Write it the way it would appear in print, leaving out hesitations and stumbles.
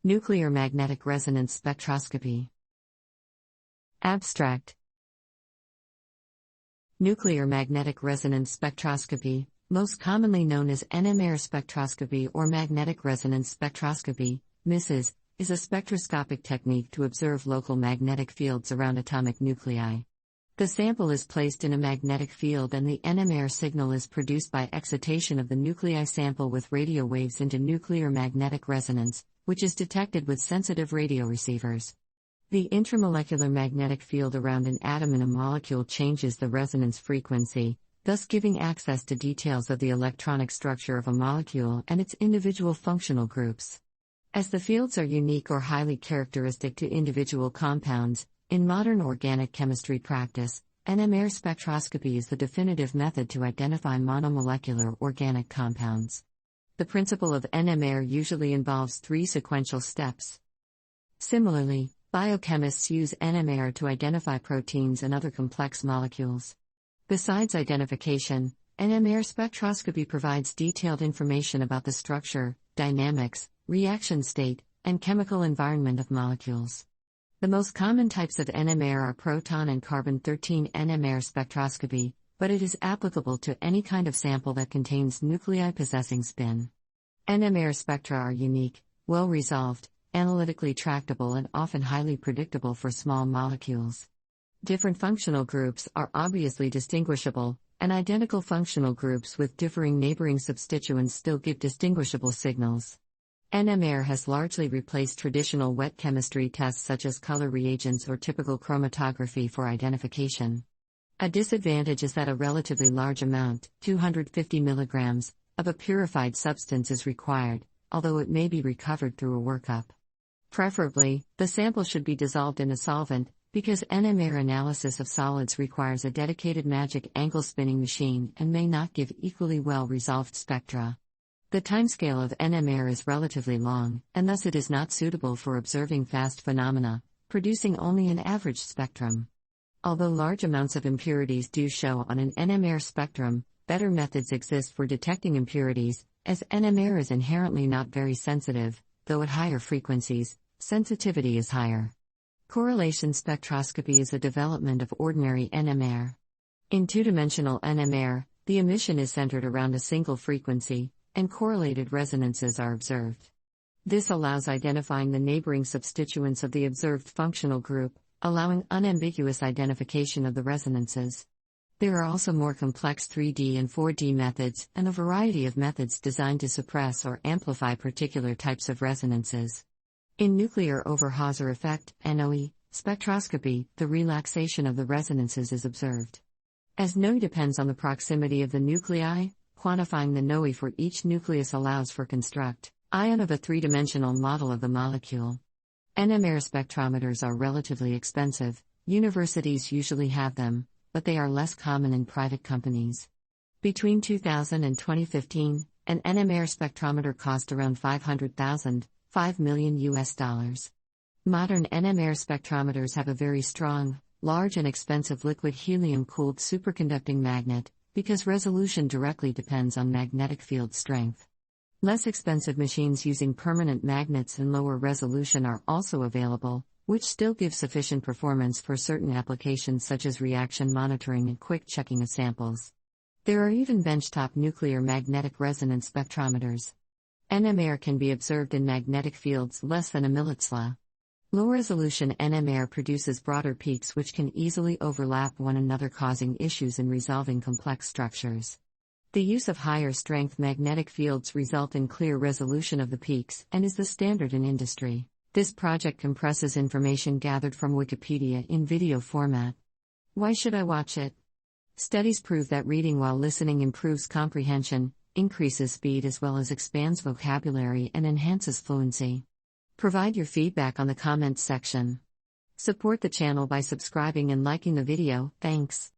Nuclear magnetic resonance spectroscopy. Abstract. Nuclear magnetic resonance spectroscopy, most commonly known as NMR spectroscopy or magnetic resonance spectroscopy, MISS, is a spectroscopic technique to observe local magnetic fields around atomic nuclei. The sample is placed in a magnetic field and the NMR signal is produced by excitation of the nuclei sample with radio waves into nuclear magnetic resonance, which is detected with sensitive radio receivers. The intramolecular magnetic field around an atom in a molecule changes the resonance frequency, thus giving access to details of the electronic structure of a molecule and its individual functional groups. As the fields are unique or highly characteristic to individual compounds, in modern organic chemistry practice, NMR spectroscopy is the definitive method to identify monomolecular organic compounds. The principle of NMR usually involves 3 sequential steps. Similarly, biochemists use NMR to identify proteins and other complex molecules. Besides identification, NMR spectroscopy provides detailed information about the structure, dynamics, reaction state, and chemical environment of molecules. The most common types of NMR are proton and carbon-13 NMR spectroscopy, but it is applicable to any kind of sample that contains nuclei possessing spin. NMR spectra are unique, well-resolved, analytically tractable and often highly predictable for small molecules. Different functional groups are obviously distinguishable, and identical functional groups with differing neighboring substituents still give distinguishable signals. NMR has largely replaced traditional wet chemistry tests such as color reagents or typical chromatography for identification. A disadvantage is that a relatively large amount, 250 mg, of a purified substance is required, although it may be recovered through a workup. Preferably, the sample should be dissolved in a solvent, because NMR analysis of solids requires a dedicated magic angle spinning machine and may not give equally well-resolved spectra. The timescale of NMR is relatively long, and thus it is not suitable for observing fast phenomena, producing only an average spectrum. Although large amounts of impurities do show on an NMR spectrum, better methods exist for detecting impurities, as NMR is inherently not very sensitive, though at higher frequencies, sensitivity is higher. Correlation spectroscopy is a development of ordinary NMR. In two-dimensional NMR, the emission is centered around a single frequency, and correlated resonances are observed. This allows identifying the neighboring substituents of the observed functional group, allowing unambiguous identification of the resonances. There are also more complex 3D and 4D methods, and a variety of methods designed to suppress or amplify particular types of resonances. In nuclear over-Hauser effect (NOE) spectroscopy, the relaxation of the resonances is observed. As NOE depends on the proximity of the nuclei, quantifying the NOE for each nucleus allows for ion of a 3-dimensional model of the molecule. NMR spectrometers are relatively expensive. Universities usually have them, but they are less common in private companies. Between 2000 and 2015, an NMR spectrometer cost around $500,000, $5 million. Modern NMR spectrometers have a very strong, large and expensive liquid helium-cooled superconducting magnet, because resolution directly depends on magnetic field strength. Less expensive machines using permanent magnets and lower resolution are also available, which still give sufficient performance for certain applications such as reaction monitoring and quick checking of samples. There are even benchtop nuclear magnetic resonance spectrometers. NMR can be observed in magnetic fields less than a milliTsla. Low-resolution NMR produces broader peaks which can easily overlap one another, causing issues in resolving complex structures. The use of higher-strength magnetic fields result in clear resolution of the peaks and is the standard in industry. This project compresses information gathered from Wikipedia in video format. Why should I watch it? Studies prove that reading while listening improves comprehension, increases speed as well as expands vocabulary and enhances fluency. Provide your feedback on the comments section. Support the channel by subscribing and liking the video, thanks.